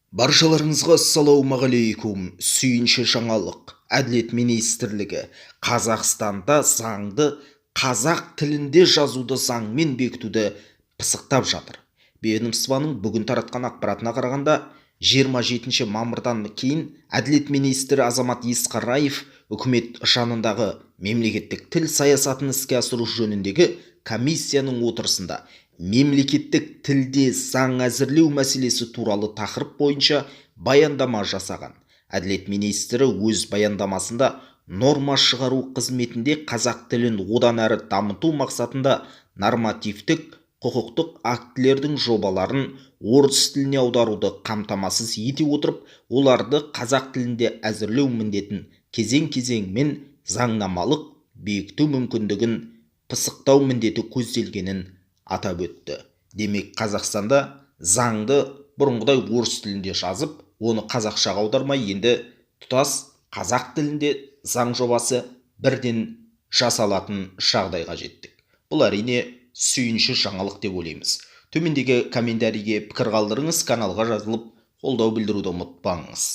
Баршаларыңызға ассалаумағалейкум. Сүйінші жаңалық. Әділет министрлігі Қазақстанда заңды қазақ тілінде жазуды заңмен бекітуді пысықтап жатыр. Ведомствоның бүгін таратқан ақпаратына қарағанда 27 мамырдан кейін Әділет министрі Азамат Есқараев үкімет жанындағы мемлекеттік тіл саясатын іске асыру жөніндегі комиссияның отырысында мемлекеттік тілде заң әзірлеу мәселесі туралы тақырып бойынша баяндама жасаған. Әділет министрі өз баяндамасында норма шығару қызметінде қазақ тілін одан әрі дамыту мақсатында нормативтік құқықтық актілердің жобаларын орыс тіліне аударуды қамтамасыз ете отырып, оларды қазақ тілінде әзірлеу міндетін кезең-кезеңмен заңнамалық бекіту мүмкіндігін пысықтау міндеті көзделгенін атап өтті. Демек, Қазақстанда заңды бұрынғыдай орыс тілінде жазып, оны қазақшаға аудармай, енді тұтас қазақ тілінде заң жобасы бірден жасалатын жағдайға жеттік. Бұл әрине сүйінші жаңалық деп ойлаймыз. Төмендегі комментарийге пікір қалдырыңыз, каналға жазылып қолдау білдіруді ұмытпаңыз.